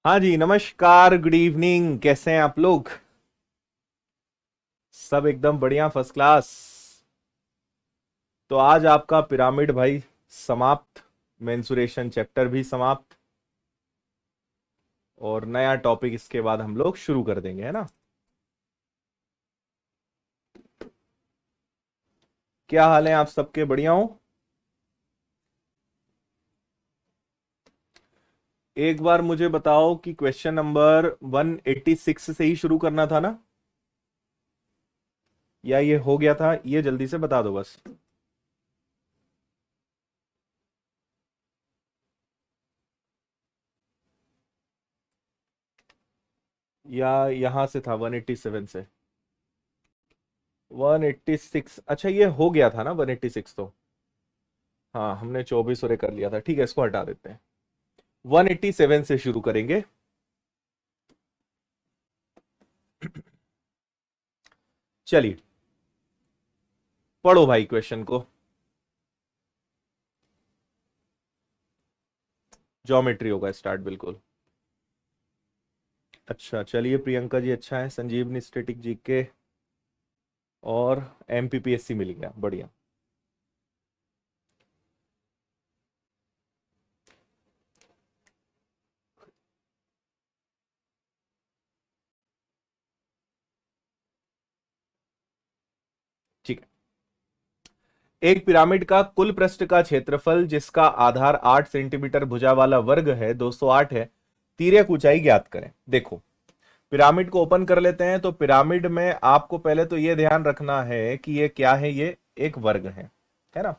हाँ जी, नमस्कार, good evening. कैसे हैं आप लोग? सब एकदम बढ़िया, फर्स्ट क्लास। तो आज आपका पिरामिड भाई समाप्त, मेंसुरेशन चैप्टर भी समाप्त, और नया टॉपिक इसके बाद हम लोग शुरू कर देंगे, है ना। क्या हाल है आप सबके? बढ़िया हो? एक बार मुझे बताओ कि क्वेश्चन नंबर 186 से ही शुरू करना था ना, या ये हो गया था? ये जल्दी से बता दो बस। या यहां से था 187 से? 186, अच्छा ये हो गया था ना 186 तो। हाँ, हमने 24 और कर लिया था, ठीक है, इसको हटा देते हैं। 187 से शुरू करेंगे। चलिए, पढ़ो भाई क्वेश्चन को। ज्योमेट्री होगा स्टार्ट, बिल्कुल। अच्छा, चलिए प्रियंका जी, अच्छा है। संजीवनी स्टैटिक जीके और एमपीपीएससी मिल गया, बढ़िया। ठीक है। एक पिरामिड का कुल पृष्ठ का क्षेत्रफल जिसका आधार 8 सेंटीमीटर भुजा वाला वर्ग है 208 है। तिर्यक ऊंचाई ज्ञात करें। देखो, पिरामिड को ओपन कर लेते हैं। तो पिरामिड में आपको पहले तो यह ध्यान रखना है कि ये क्या है, ये एक वर्ग है ना।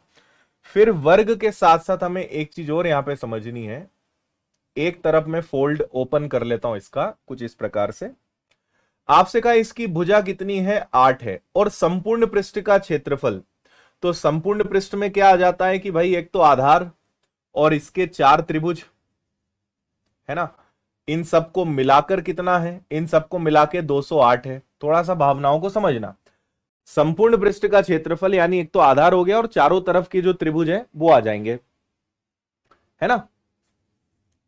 फिर वर्ग के साथ साथ हमें एक चीज और यहां पे समझनी है। एक तरफ में फोल्ड ओपन कर लेता हूं इसका कुछ इस प्रकार से। आपसे कहा इसकी भुजा कितनी है, 8 है, और संपूर्ण पृष्ठ का क्षेत्रफल। तो संपूर्ण पृष्ठ में क्या आ जाता है कि भाई एक तो आधार और इसके चार त्रिभुज, है ना। इन सबको मिलाकर कितना है, इन सबको मिला के 208 है। थोड़ा सा भावनाओं को समझना। संपूर्ण पृष्ठ का क्षेत्रफल यानी एक तो आधार हो गया और चारों तरफ के जो त्रिभुज है वो आ जाएंगे, है ना।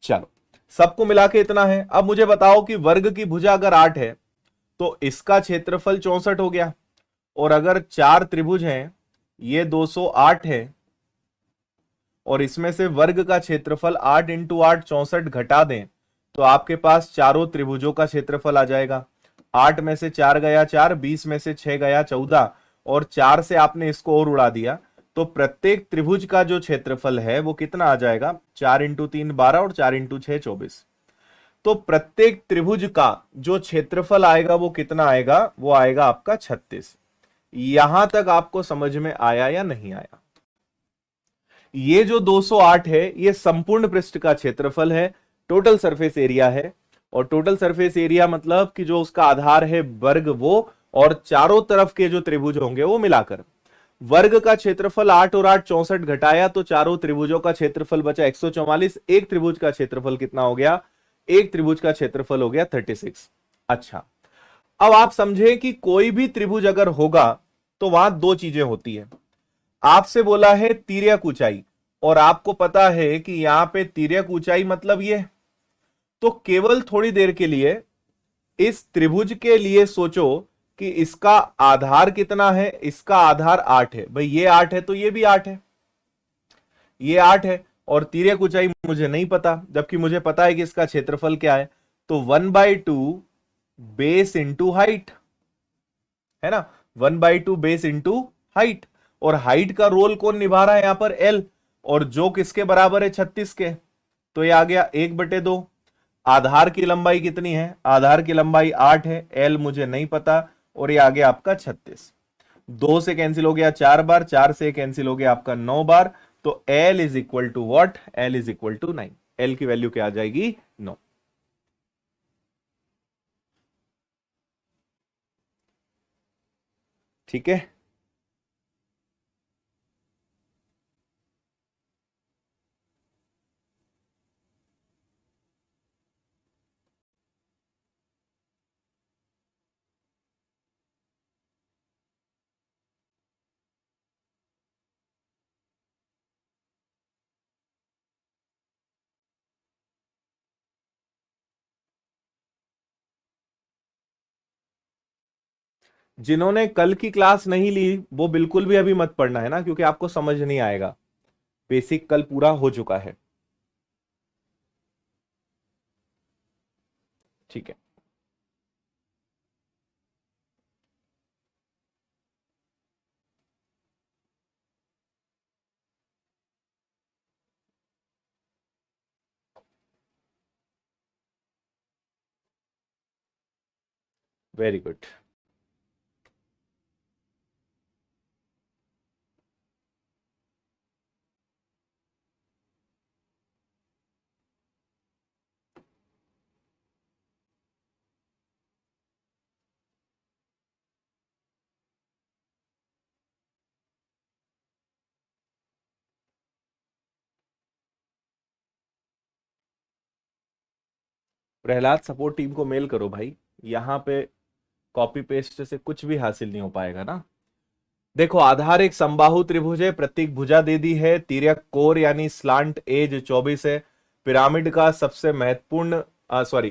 चलो, सबको मिला के इतना है। अब मुझे बताओ कि वर्ग की भुजा अगर 8 है तो इसका क्षेत्रफल 64 हो गया। और अगर चार त्रिभुज हैं, ये 208 है, और इसमें से वर्ग का क्षेत्रफल 8 इंटू 8 64 घटा दें, तो आपके पास चारों त्रिभुजों का क्षेत्रफल आ जाएगा। 8 में से 4 गया 4, 20 में से 6 गया 14, और 4 से आपने इसको और उड़ा दिया। तो प्रत्येक त्रिभुज का जो क्षेत्रफल है वो कितना आ जाएगा, 4 इंटू 3 12 और 4 इंटू 6 24। तो प्रत्येक त्रिभुज का जो क्षेत्रफल आएगा वो कितना आएगा, वो आएगा आपका 36। यहां तक आपको समझ में आया या नहीं आया? ये जो 208 है ये संपूर्ण पृष्ठ का क्षेत्रफल है, टोटल सरफेस एरिया है। और टोटल सरफेस एरिया मतलब कि जो उसका आधार है वर्ग वो, और चारों तरफ के जो त्रिभुज होंगे वो मिलाकर। वर्ग का क्षेत्रफल 8 और 8 64 घटाया तो चारों त्रिभुजों का क्षेत्रफल बचा 144। एक त्रिभुज का क्षेत्रफल कितना हो गया, एक त्रिभुज का क्षेत्रफल हो गया 36। अच्छा, अब आप समझे कि कोई भी त्रिभुज अगर होगा तो वहां दो चीजें होती है। आपसे बोला है तिर्यक ऊंचाई, और आपको पता है कि यहां पे तिर्यक ऊंचाई मतलब ये। तो केवल थोड़ी देर के लिए इस त्रिभुज के लिए सोचो कि इसका आधार कितना है। इसका आधार 8 है भाई, ये 8 है तो ये भी 8 है, ये 8 है। और तिर्यक ऊंचाई मुझे नहीं पता, जबकि मुझे पता है कि इसका क्षेत्रफल क्या है। तो 1/2 बेस इंटू हाइट, है ना। 1/2 बेस इंटू हाइट। और हाइट का रोल कौन निभा रहा है यहां पर, एल। और जो किसके बराबर है, 36 के। तो ये आ गया 1/2। आधार की लंबाई कितनी है, आधार की लंबाई 8 है, एल मुझे नहीं पता। और ये आ गया आपका 36। दो से कैंसिल हो गया 4 बार, 4 से कैंसिल हो गया आपका 9 बार। तो L is equal to what, L is equal to 9। L की वैल्यू क्या आ जाएगी, 9। ठीक है। जिन्होंने कल की क्लास नहीं ली वो बिल्कुल भी अभी मत पढ़ना, है ना, क्योंकि आपको समझ नहीं आएगा। बेसिक कल पूरा हो चुका है। ठीक है। Very good. Prahlad support team को मेल करो भाई, यहां पे कॉपी पेस्ट से कुछ भी हासिल नहीं हो पाएगा ना। देखो, आधार एक समबाहु त्रिभुज है, प्रत्येक भुजा दे दी है, तिर्यक कोर यानी स्लांट एज 24 है। पिरामिड का सबसे महत्वपूर्ण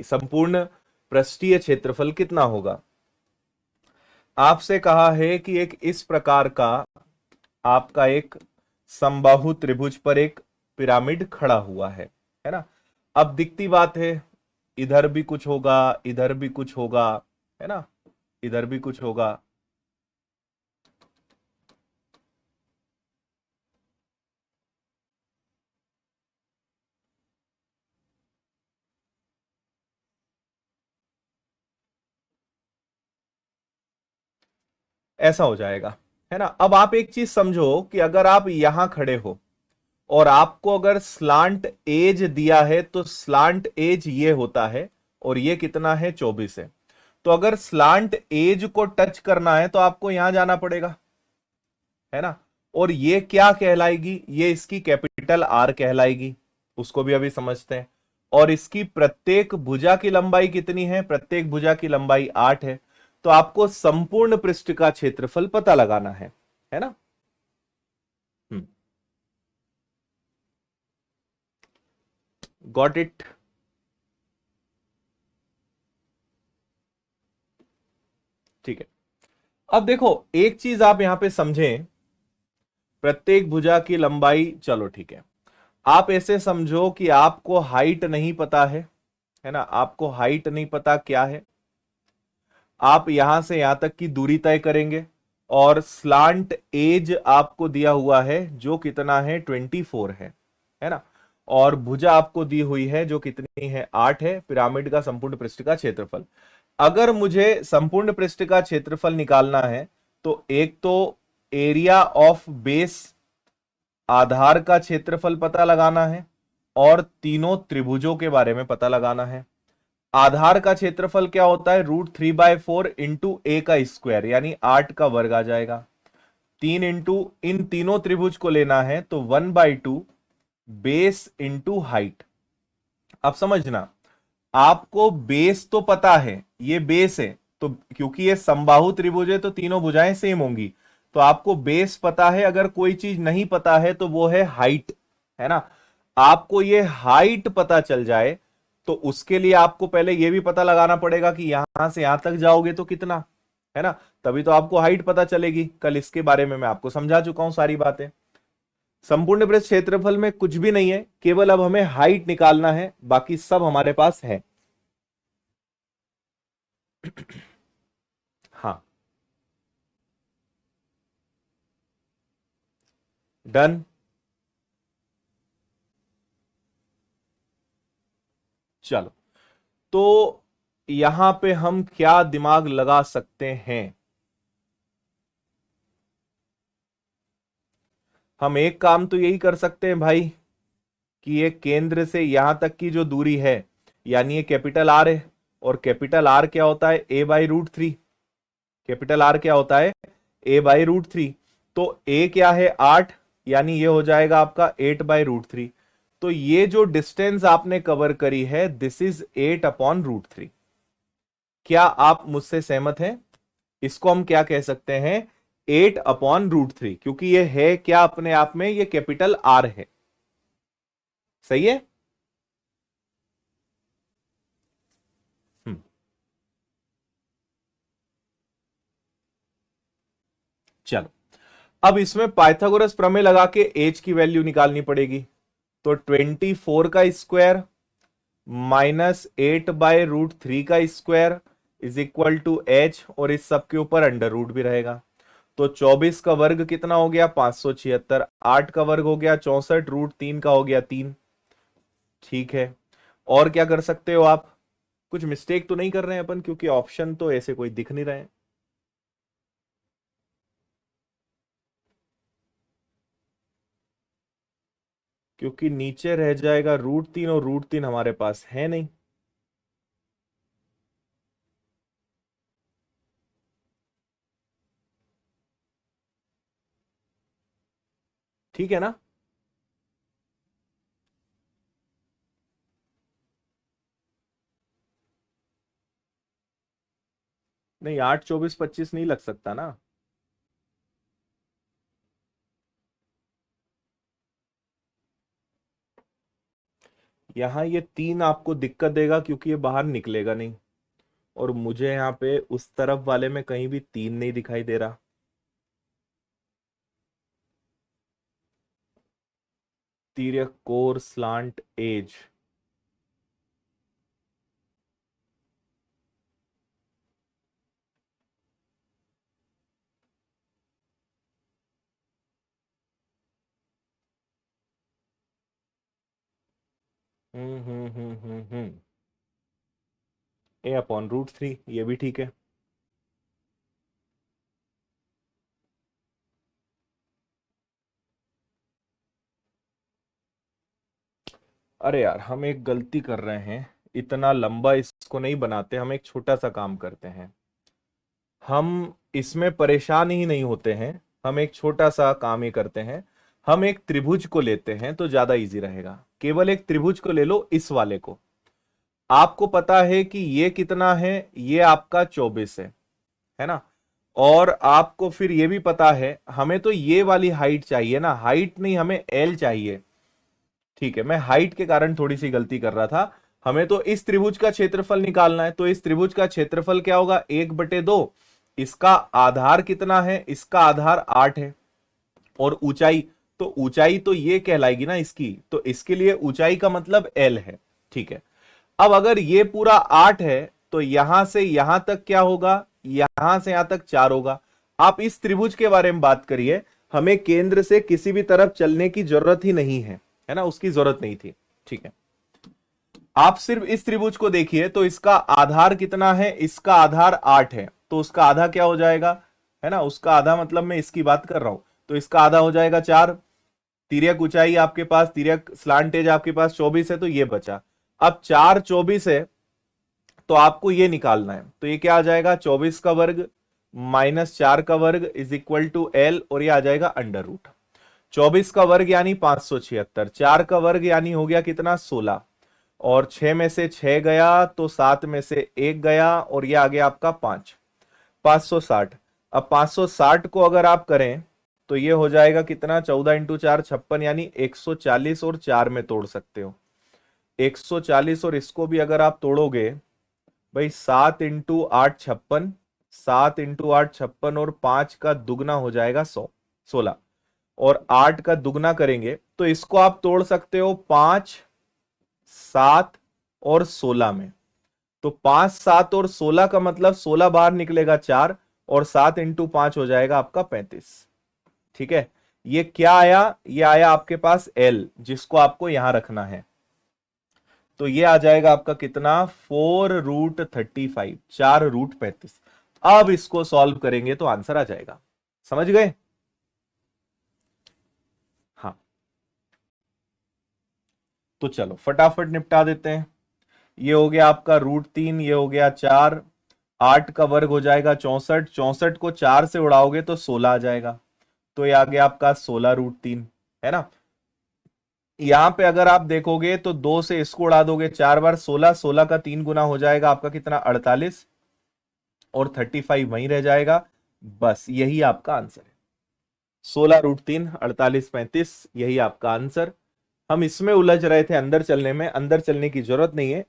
संपूर्ण पृष्ठीय क्षेत्रफल कितना होगा? आपसे कहा है कि एक इस प्रकार का आपका एक समबाहु त्रिभुज पर एक पिरामिड खड़ा हुआ है ना। अब दिखती बात है, इधर भी कुछ होगा, इधर भी कुछ होगा, है ना, इधर भी कुछ होगा। ऐसा हो जाएगा, है ना। अब आप एक चीज समझो कि अगर आप यहां खड़े हो और आपको अगर स्लांट एज दिया है तो स्लांट एज ये होता है, और ये कितना है, 24 है। तो अगर स्लांट एज को टच करना है तो आपको यहां जाना पड़ेगा, है ना। और ये क्या कहलाएगी, ये इसकी कैपिटल आर कहलाएगी, उसको भी अभी समझते हैं। और इसकी प्रत्येक भुजा की लंबाई कितनी है, प्रत्येक भुजा की लंबाई 8 है। तो आपको संपूर्ण पृष्ठ का क्षेत्रफल पता लगाना है ना। Got it. ठीक है। अब देखो, एक चीज आप यहां पे समझें, प्रत्येक भुजा की लंबाई, चलो ठीक है। आप ऐसे समझो कि आपको हाइट नहीं पता है ना, आपको हाइट नहीं पता क्या है। आप यहां से यहां तक की दूरी तय करेंगे, और स्लांट एज आपको दिया हुआ है जो कितना है, 24 है ना। और भुजा आपको दी हुई है जो कितनी है, 8 है। पिरामिड का संपूर्ण पृष्ठ का क्षेत्रफल, अगर मुझे संपूर्ण पृष्ठ का क्षेत्रफल निकालना है तो एक तो एरिया ऑफ बेस, आधार का क्षेत्रफल पता लगाना है, और तीनों त्रिभुजों के बारे में पता लगाना है। आधार का क्षेत्रफल क्या होता है, √3/4 इंटू ए का स्क्वायर, यानी 8 का वर्ग आ जाएगा। 3 इंटू इन तीनों त्रिभुज को लेना है तो 1/2 बेस इंटू हाइट। अब समझना, आपको बेस तो पता है, ये बेस है, तो क्योंकि ये समबाहु त्रिभुज है तो तीनों भुजाएं सेम होंगी, तो आपको बेस पता है। अगर कोई चीज नहीं पता है तो वो है हाइट, है ना। आपको ये हाइट पता चल जाए तो उसके लिए आपको पहले ये भी पता लगाना पड़ेगा कि यहां से यहां तक जाओगे तो कितना, है ना। तभी तो आपको हाइट पता चलेगी। कल इसके बारे में मैं आपको समझा चुका हूं सारी बातें। संपूर्ण वृत्त क्षेत्रफल में कुछ भी नहीं है, केवल अब हमें हाइट निकालना है, बाकी सब हमारे पास है। हाँ, डन। चलो, तो यहां पे हम क्या दिमाग लगा सकते हैं? हम एक काम तो यही कर सकते हैं भाई, कि ये केंद्र से यहां तक की जो दूरी है, यानी ये कैपिटल आर है, और कैपिटल आर क्या होता है, a/√3। कैपिटल आर क्या होता है, a/√3। तो a क्या है, 8, यानी ये हो जाएगा आपका 8/√3। तो ये जो डिस्टेंस आपने कवर करी है, दिस इज 8/√3। क्या आप मुझसे सहमत हैं? इसको हम क्या कह सकते हैं, 8/√3, क्योंकि ये है क्या अपने आप में, ये कैपिटल आर है। सही है। हम्म। चलो, अब इसमें पाइथागोरस प्रमेय लगा के एच की वैल्यू निकालनी पड़ेगी। तो 24 का स्क्वायर -8/√3 का square is equal to H, और इस सब के ऊपर अंडर रूट भी रहेगा। तो 24 का वर्ग कितना हो गया 576, 8 का वर्ग हो गया 64, √3 का हो गया 3। ठीक है, और क्या कर सकते हो आप? कुछ मिस्टेक तो नहीं कर रहे हैं अपन, क्योंकि ऑप्शन तो ऐसे कोई दिख नहीं रहे हैं। क्योंकि नीचे रह जाएगा √3, और √3 हमारे पास है नहीं। ठीक है ना? नहीं, 8, 24, 25 नहीं लग सकता ना। यहां ये 3 आपको दिक्कत देगा, क्योंकि ये बाहर निकलेगा नहीं, और मुझे यहाँ पे उस तरफ वाले में कहीं भी 3 नहीं दिखाई दे रहा। तिर्यक, कोर, स्लांट, एज। A/√3, ये भी ठीक है। अरे यार, हम एक गलती कर रहे हैं। इतना लंबा इसको नहीं बनाते, हम एक छोटा सा काम करते हैं। हम इसमें परेशान ही नहीं होते हैं। हम एक छोटा सा काम ही करते हैं। हम एक त्रिभुज को लेते हैं तो ज्यादा इजी रहेगा। केवल एक त्रिभुज को ले लो, इस वाले को। आपको पता है कि ये कितना है, ये आपका 24 है ना? और आपको फिर ये भी पता है, हमें तो ये वाली हाइट चाहिए ना, हाइट नहीं, हमें एल चाहिए। ठीक है, मैं हाइट के कारण थोड़ी सी गलती कर रहा था। हमें तो इस त्रिभुज का क्षेत्रफल निकालना है, तो इस त्रिभुज का क्षेत्रफल क्या होगा 1/2। इसका आधार कितना है, इसका आधार 8 है। और ऊंचाई, तो ऊंचाई तो ये कहलाएगी ना इसकी, तो इसके लिए ऊंचाई का मतलब एल है। ठीक है, अब अगर ये पूरा 8 है, तो यहां से यहां तक क्या होगा, यहां से यहां तक 4 होगा। आप इस त्रिभुज के बारे में बात करिए, हमें केंद्र से किसी भी तरफ चलने की जरूरत ही नहीं है ना, उसकी जरूरत नहीं थी। ठीक है, आप सिर्फ इस त्रिभुज को देखिए, तो इसका आधार कितना है, इसका आधार 8 है, तो उसका आधा क्या हो जाएगा, है ना, उसका आधा मतलब मैं इसकी बात कर रहा हूं, तो इसका आधा हो जाएगा 4। तिर्यक ऊंचाई आपके पास, तिर्यक स्लांट एज आपके पास 24 है, तो ये बचा। अब 4 24 है, तो आपको ये निकालना है, तो ये क्या आ जाएगा 24 का वर्ग -4 का वर्ग इज इक्वल टू एल, और ये आ जाएगा अंडर रूट। 24 का वर्ग यानी 576, 4 का वर्ग यानी हो गया कितना 16, और 6 में से 6 गया तो 7 में से 1 गया, और ये आ गया आपका 5, 560। अब 560 को अगर आप करें तो ये हो जाएगा कितना, 14 × 4 56, यानी 140, और 4 में तोड़ सकते हो 140, और इसको भी अगर आप तोड़ोगे भाई, 7 × 8 56, 7 × 8 56, और 5 का दुगना हो जाएगा 100, 16, और 8 का दुगना करेंगे तो इसको आप तोड़ सकते हो 5, 7 और 16 में। तो 5, 7 और 16 का मतलब 16 बाहर निकलेगा 4, और 7 × 5 हो जाएगा आपका 35। ठीक है, ये क्या आया, ये आया आपके पास L, जिसको आपको यहां रखना है। तो ये आ जाएगा आपका कितना 4√35, 4√35। अब इसको सॉल्व करेंगे तो आंसर आ जाएगा। समझ गए? हाँ, तो चलो फटाफट निपटा देते हैं। ये हो गया आपका √3, ये हो गया 4, 8 का वर्ग हो जाएगा 64, 64 को 4 से उड़ाओगे तो 16 आ जाएगा, तो ये आ गया आपका 16√3, है ना? यहां पे अगर आप देखोगे तो 2 से इसको उड़ा दोगे 4 बार, 16, 16 का 3 गुना हो जाएगा आपका कितना 48, और 35 वहीं रह जाएगा। बस यही आपका आंसर है, 16√3, 48, 35, यही आपका आंसर। हम इसमें उलझ रहे थे, अंदर चलने में, अंदर चलने की जरूरत नहीं है।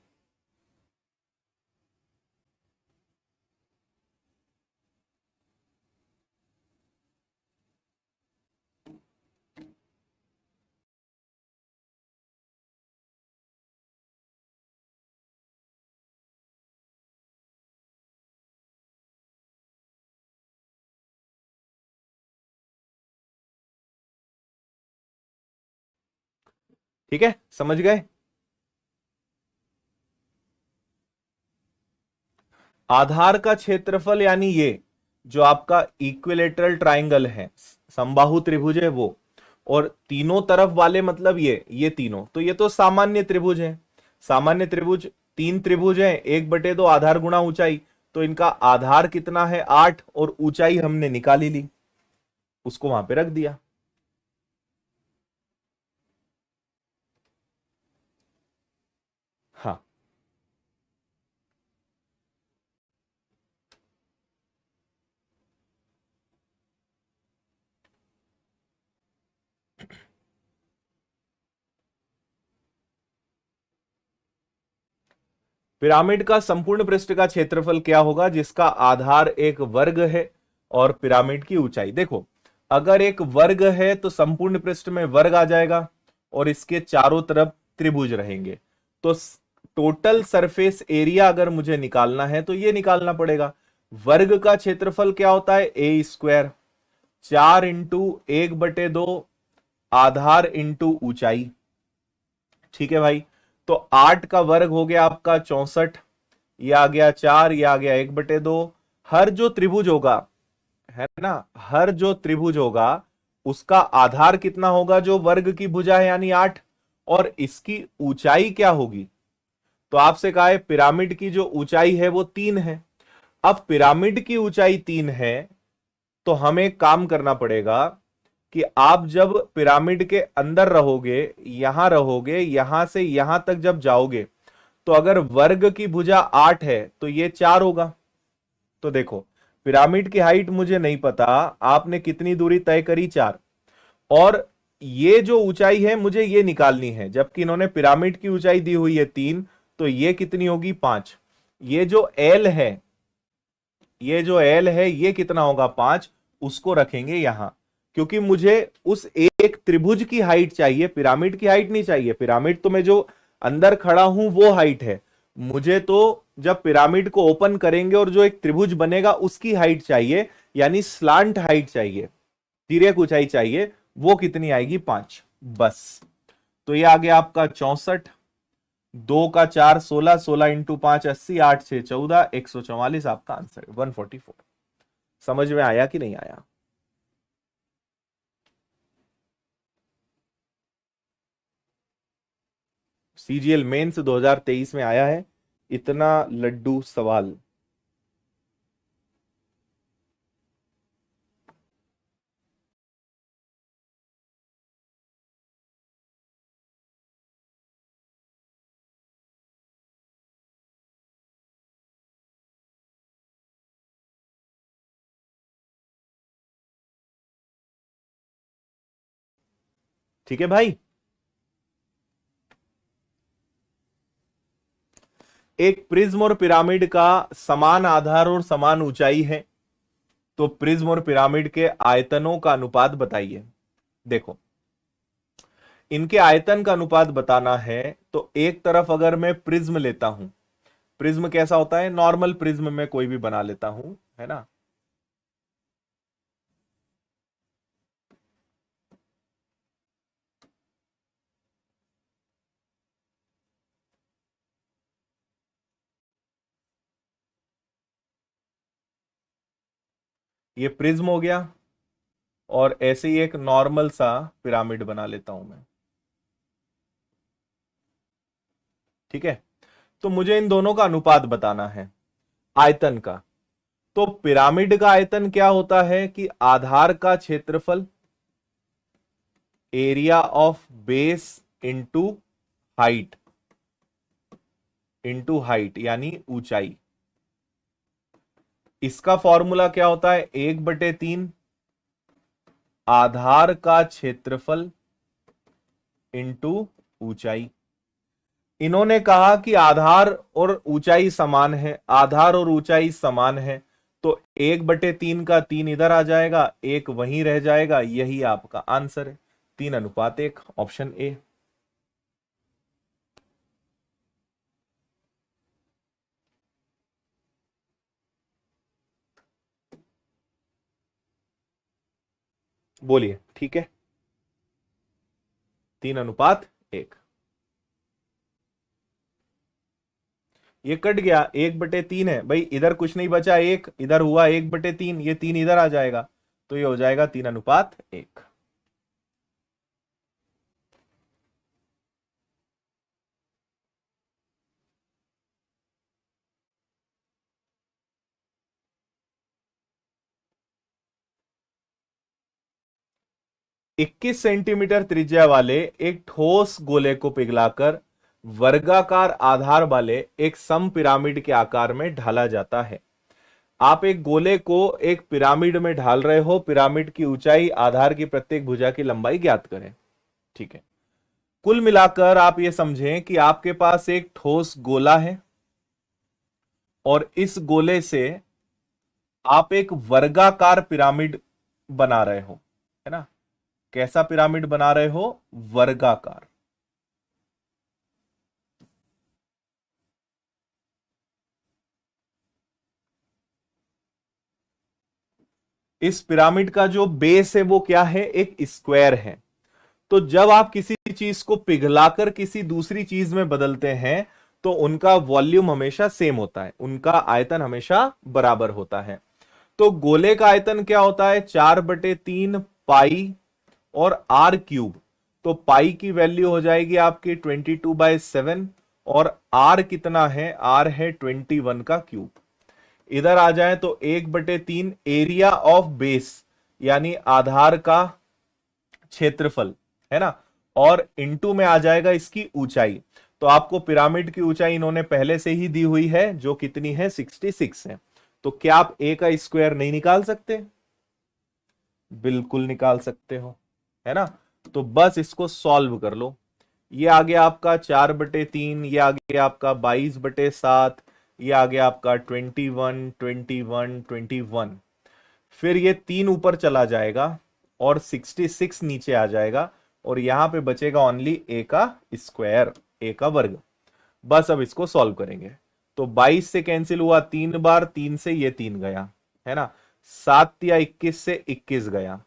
ठीक है, समझ गए। आधार का क्षेत्रफल यानी ये जो आपका इक्विलेटरल ट्राइंगल है, समबाहु त्रिभुज है वो, और तीनों तरफ वाले मतलब ये तीनों, तो ये तो सामान्य त्रिभुज है। सामान्य त्रिभुज, तीन त्रिभुज है, 1/2 आधार गुणा ऊंचाई, तो इनका आधार कितना है 8, और ऊंचाई हमने निकाली ली, उसको वहां पे रख दिया। हाँ, पिरामिड का संपूर्ण पृष्ठ का क्षेत्रफल क्या होगा जिसका आधार एक वर्ग है और पिरामिड की ऊंचाई। देखो, अगर एक वर्ग है तो संपूर्ण पृष्ठ में वर्ग आ जाएगा और इसके चारों तरफ त्रिभुज रहेंगे। तो टोटल सरफेस एरिया अगर मुझे निकालना है तो ये निकालना पड़ेगा। वर्ग का क्षेत्रफल क्या होता है, ए स्क्वायर, 4 × 1/2 आधार इंटू ऊंचाई। ठीक है भाई, तो 8 का वर्ग हो गया आपका 64, ये आ गया 4, ये आ गया 1/2। हर जो त्रिभुज होगा, है ना, हर जो त्रिभुज होगा उसका आधार कितना होगा जो वर्ग की भुजा है यानी 8, और इसकी ऊंचाई क्या होगी। तो आपसे कहा है पिरामिड की जो ऊंचाई है वो 3 है। अब पिरामिड की ऊंचाई 3 है तो हमें एक काम करना पड़ेगा कि आप जब पिरामिड के अंदर रहोगे, यहां रहोगे, यहां से यहां तक जब जाओगे, तो अगर वर्ग की भुजा 8 है तो ये 4 होगा। तो देखो, पिरामिड की हाइट मुझे नहीं पता, आपने कितनी दूरी तय करी 4, और ये जो ऊंचाई है मुझे ये निकालनी है, जबकि इन्होंने पिरामिड की ऊंचाई दी हुई है 3, तो ये कितनी होगी 5। ये जो एल है, ये जो एल है ये कितना होगा 5, उसको रखेंगे यहां, क्योंकि मुझे उस एक त्रिभुज की हाइट चाहिए, पिरामिड की हाइट नहीं चाहिए। पिरामिड तो मैं जो अंदर खड़ा हूं वो हाइट है, मुझे तो जब पिरामिड को ओपन करेंगे और जो एक त्रिभुज बनेगा उसकी हाइट चाहिए, यानी स्लांट हाइट चाहिए, तिर्यक ऊंचाई चाहिए। वो कितनी आएगी 5, बस। तो ये आ गया आपका 64, 2 का 4 16, 16 × 5 80, 8 6 14, 144 आपका आंसर 144। समझ में आया कि नहीं आया। सीजीएल मेंस 2023 में आया है इतना लड्डू सवाल। ठीक है भाई, एक प्रिज्म और पिरामिड का समान आधार और समान ऊंचाई है, तो प्रिज्म और पिरामिड के आयतनों का अनुपात बताइए। देखो, इनके आयतन का अनुपात बताना है तो एक तरफ अगर मैं प्रिज्म लेता हूं, प्रिज्म कैसा होता है, नॉर्मल प्रिज्म में कोई भी बना लेता हूं, है ना। ये प्रिज्म हो गया, और ऐसे ही एक नॉर्मल सा पिरामिड बना लेता हूं मैं। ठीक है, तो मुझे इन दोनों का अनुपात बताना है आयतन का। तो पिरामिड का आयतन क्या होता है कि आधार का क्षेत्रफल, area of base into height, यानी ऊंचाई। इसका फॉर्मूला क्या होता है, 1/3 आधार का क्षेत्रफल इंटू ऊंचाई। इन्होंने कहा कि आधार और ऊंचाई समान है, आधार और ऊंचाई समान है, तो 1/3 का 3 इधर आ जाएगा, एक वहीं रह जाएगा, यही आपका आंसर है, 3:1, ऑप्शन ए। बोलिए, ठीक है, 3:1। ये कट गया, 1/3 है भाई, इधर कुछ नहीं बचा, एक इधर हुआ 1/3, ये 3 इधर आ जाएगा, तो ये हो जाएगा 3:1। इक्कीस सेंटीमीटर त्रिज्या वाले एक ठोस गोले को पिघलाकर वर्गाकार आधार वाले एक सम पिरामिड के आकार में ढाला जाता है। आप एक गोले को एक पिरामिड में ढाल रहे हो, पिरामिड की ऊंचाई, आधार की प्रत्येक भुजा की लंबाई ज्ञात करें। ठीक है, कुल मिलाकर आप ये समझें कि आपके पास एक ठोस गोला है और इस गोले से आप एक वर्गाकार पिरामिड बना रहे हो, है ना। कैसा पिरामिड बना रहे हो? वर्गाकार। इस पिरामिड का जो बेस है वो क्या है? एक स्क्वायर है। तो जब आप किसी चीज को पिघलाकर किसी दूसरी चीज में बदलते हैं तो उनका वॉल्यूम हमेशा सेम होता है, उनका आयतन हमेशा बराबर होता है। तो गोले का आयतन क्या होता है? 4/3 पाई और आर क्यूब। तो पाई की वैल्यू हो जाएगी आपकी 22/7 और आर कितना है? आर है 21 का क्यूब। इधर आ जाए तो 1/3 एरिया ऑफ बेस यानी आधार का क्षेत्रफल, है ना, और इंटू में आ जाएगा इसकी ऊंचाई। तो आपको पिरामिड की ऊंचाई इन्होंने पहले से ही दी हुई है, जो कितनी है? 66 है। तो क्या आप ए का स्क्वायर नहीं निकाल सकते? बिल्कुल निकाल सकते हो, है ना। तो बस इसको सॉल्व कर लो। ये आ गया आपका 4/3, ये आ गया आपका 22/7, ये आ गया आपका 21, 21, 21। फिर ये 3 ऊपर चला जाएगा और 66 नीचे आ जाएगा और यहां पे बचेगा ओनली ए का स्क्वायर, ए का वर्ग। बस अब इसको सॉल्व करेंगे। तो 22 से कैंसिल हुआ 3 बार, 3 से ये 3 गया, है ना। 7 या 21 से 21 गया।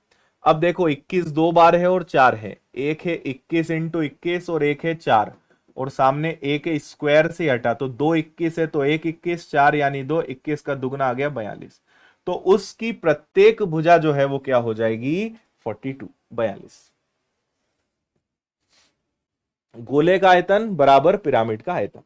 अब देखो 21 दो बार है और 4 है, एक है 21 इंटू 21 और एक है 4, और सामने एक स्क्वायर से हटा तो 2 21 है, तो 1 21 4 यानी 2, 21 का दुगना आ गया 42। तो उसकी प्रत्येक भुजा जो है वो क्या हो जाएगी? 42, 42। गोले का आयतन बराबर पिरामिड का आयतन।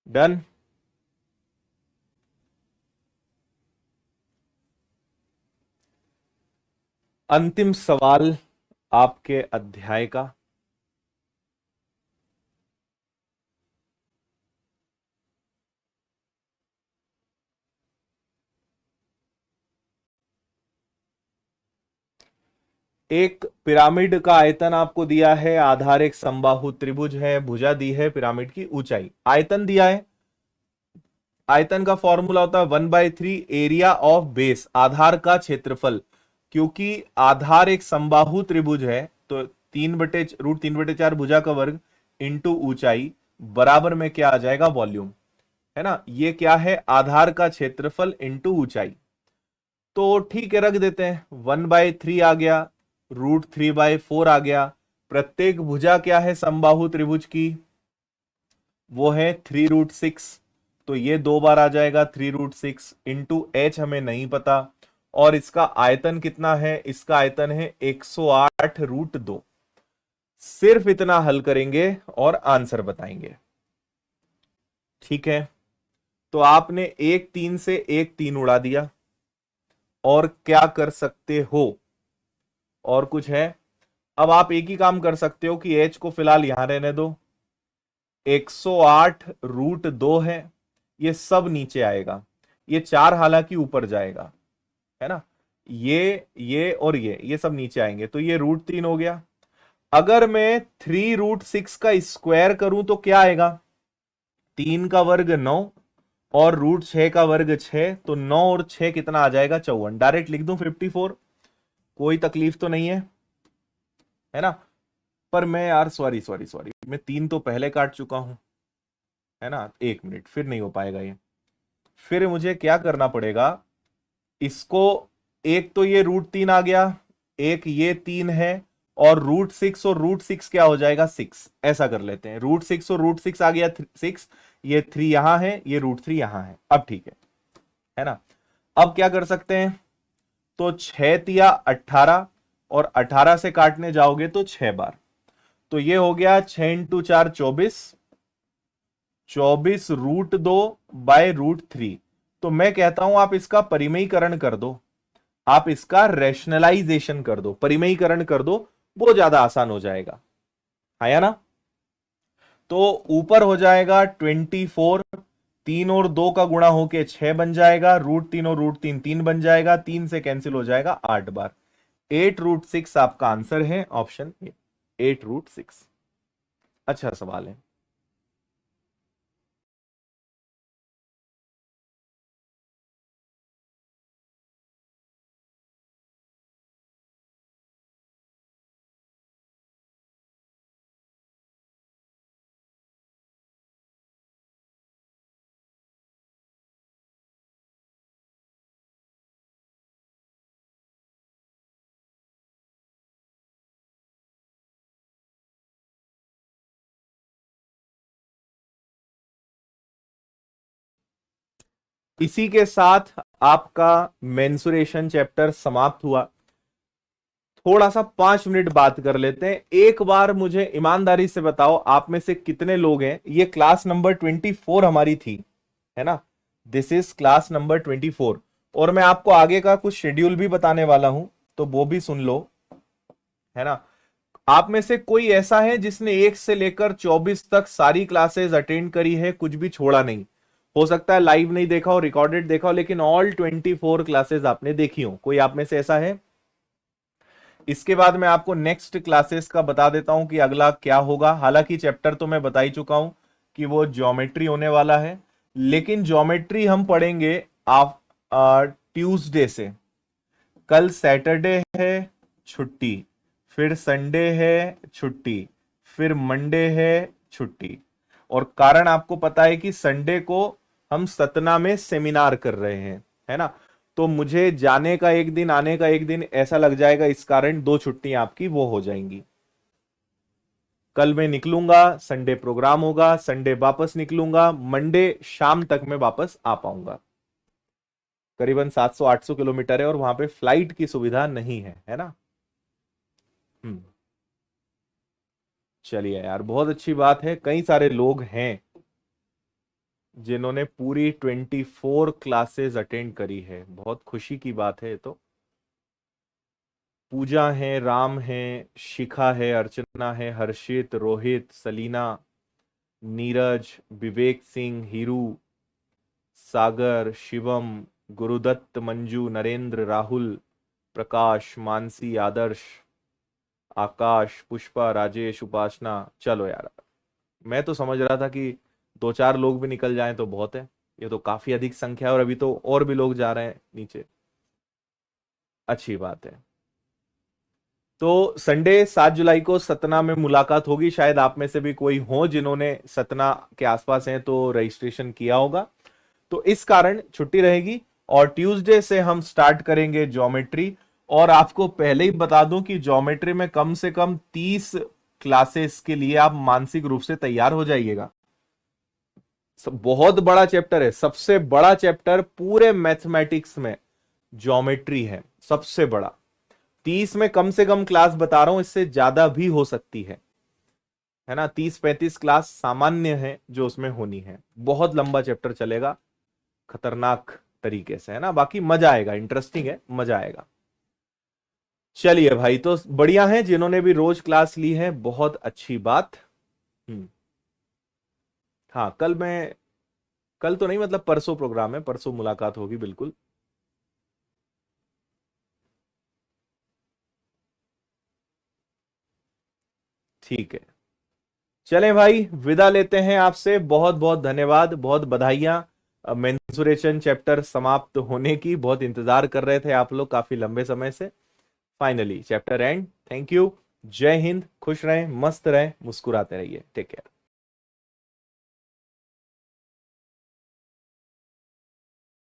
डन। अंतिम सवाल आपके अध्याय का। एक पिरामिड का आयतन आपको दिया है, आधार एक समबाहु त्रिभुज है, भुजा दी है, पिरामिड की ऊंचाई, आयतन दिया है। आयतन का फॉर्मूला होता है 1/3 एरिया ऑफ बेस, आधार का क्षेत्रफल। क्योंकि आधार एक समबाहु त्रिभुज है तो 3/√3/4 भुजा का वर्ग इंटू ऊंचाई बराबर में क्या आ जाएगा? वॉल्यूम, है ना। ये क्या है? आधार का क्षेत्रफल इंटू ऊंचाई। तो ठीक है, रख देते हैं। 1/3 आ गया, √3/4 आ गया। प्रत्येक भुजा क्या है समबाहु त्रिभुज की? वो है 3√6। तो ये दो बार आ जाएगा 3√6 इंटू एच हमें नहीं पता। और इसका आयतन कितना है? इसका आयतन है 108√2। सिर्फ इतना हल करेंगे और आंसर बताएंगे। ठीक है, तो आपने एक 3 से एक 3 उड़ा दिया। और क्या कर सकते हो? और कुछ है? अब आप एक ही काम कर सकते हो कि एच को फिलहाल यहां रहने दो। 108√2 है, ये सब नीचे आएगा। ये 4 हालांकि ऊपर जाएगा, है ना। ये और ये सब नीचे आएंगे, तो ये √3 हो गया। अगर मैं 3√6 का स्क्वायर करूं तो क्या आएगा? 3 का वर्ग 9 और रूट 6 का वर्ग 6, तो 9 और 6 कितना आ जाएगा? 54। डायरेक्ट लिख दूं 54, कोई तकलीफ तो नहीं है ना? पर मैं यार सॉरी सॉरी सॉरी, मैं 3 तो पहले काट चुका हूं, है ना? 1 मिनट, फिर नहीं हो पाएगा ये। फिर मुझे क्या करना पड़ेगा, इसको, एक तो ये रूट 3 आ गया, एक ये 3 है, और रूट 6 और रूट 6 क्या हो जाएगा? 6। ऐसा कर लेते हैं, रूट 6 और रूट 6 आ गया 6, ये 3 यहां है, ये रूट 3 यहां है। अब ठीक है ना? अब क्या कर सकते हैं, तो 6 तिया 18, और 18 से काटने जाओगे तो 6 बार, तो ये हो गया 6 × 4 24, 24√2/√3। तो मैं कहता हूं आप इसका परिमयीकरण कर दो, आप इसका रैशनलाइजेशन कर दो, परिमयीकरण कर दो, वो ज्यादा आसान हो जाएगा, है ना? तो ऊपर हो जाएगा 24, 3 और 2 का गुणा होके 6 बन जाएगा, रूट 3 और रूट 3 3 बन जाएगा, 3 से कैंसिल हो जाएगा 8 बार। 8√6 आपका आंसर है, ऑप्शन ए, 8√6। अच्छा सवाल है। इसी के साथ आपका मेंसुरेशन चैप्टर समाप्त हुआ। थोड़ा सा 5 मिनट बात कर लेते हैं। एक बार मुझे ईमानदारी से बताओ, आप में से कितने लोग हैं, ये क्लास नंबर 24 हमारी थी, है ना? दिस इज क्लास नंबर 24, और मैं आपको आगे का कुछ शेड्यूल भी बताने वाला हूं, तो वो भी सुन लो, है ना? आप में से कोई ऐसा है जिसने 1 से लेकर 24 तक सारी क्लासेस अटेंड करी है, कुछ भी छोड़ा नहीं? हो सकता है लाइव नहीं देखा हो, रिकॉर्डेड देखा हो, लेकिन ऑल 24 क्लासेस आपने देखी हो। कोई आप में से ऐसा है? इसके बाद मैं आपको नेक्स्ट क्लासेस का बता देता हूं कि अगला क्या होगा। हालांकि चैप्टर तो मैं बता ही चुका हूं कि वो ज्योमेट्री होने वाला है, लेकिन ज्योमेट्री हम पढ़ेंगे आप ट्यूसडे से। कल सैटरडे है, छुट्टी, फिर संडे है, छुट्टी, फिर मंडे है, छुट्टी। और कारण आपको पता है कि संडे को हम सतना में सेमिनार कर रहे हैं, है ना? तो मुझे जाने का एक दिन, आने का एक दिन ऐसा लग जाएगा, इस कारण 2 छुट्टियां आपकी वो हो जाएंगी। कल मैं निकलूंगा, संडे प्रोग्राम होगा, संडे वापस निकलूंगा, मंडे शाम तक मैं वापस आ पाऊंगा। करीबन 700-800 किलोमीटर है, और वहां पे फ्लाइट की सुविधा नहीं है ना? हम्म। चलिए यार, बहुत अच्छी बात है, कई सारे लोग हैं जिन्होंने पूरी 24 क्लासेस अटेंड करी है, बहुत खुशी की बात है ये तो। पूजा है, राम है, शिखा है, अर्चना है, हर्षित, रोहित, सलीना, नीरज, विवेक सिंह, हीरू, सागर, शिवम, गुरुदत्त, मंजू, नरेंद्र, राहुल, प्रकाश, मानसी, आदर्श, आकाश, पुष्पा, राजेश, उपासना। चलो यार, मैं तो समझ रहा था कि 2-4 लोग भी निकल जाएं तो बहुत है, ये तो काफी अधिक संख्या है, और अभी तो और भी लोग जा रहे हैं नीचे। अच्छी बात है। तो संडे 7 जुलाई को सतना में मुलाकात होगी। शायद आप में से भी कोई हो जिन्होंने सतना के आसपास हैं तो रजिस्ट्रेशन किया होगा, तो इस कारण छुट्टी रहेगी। और ट्यूसडे से हम स्टार्ट करेंगे ज्योमेट्री। और आपको पहले ही बता दूं कि ज्योमेट्री में कम से कम 30 क्लासेस के लिए आप मानसिक रूप से तैयार हो जाइएगा। बहुत बड़ा चैप्टर है, सबसे बड़ा चैप्टर पूरे मैथमेटिक्स में ज्योमेट्री है, सबसे बड़ा। 30 में कम से कम क्लास बता रहा हूं, इससे ज्यादा भी हो सकती है ना? 30-35 क्लास सामान्य है जो उसमें होनी है। बहुत लंबा चैप्टर चलेगा, खतरनाक तरीके से, है ना? बाकी मजा आएगा, इंटरेस्टिंग है, मजा आएगा। चलिए भाई, तो बढ़िया है जिन्होंने भी रोज क्लास ली है, बहुत अच्छी बात। हम्म। हाँ, कल तो नहीं, मतलब परसों प्रोग्राम है, परसों मुलाकात होगी बिल्कुल। ठीक है। चलें भाई, विदा लेते हैं आपसे। बहुत बहुत धन्यवाद, बहुत बधाइयां मेंसुरेशन चैप्टर समाप्त होने की। बहुत इंतजार कर रहे थे आप लोग काफी लंबे समय से। Finally chapter end. Thank you. जय हिंद। खुश रहें, मस्त रहें, मुस्कुराते रहिए। Take care.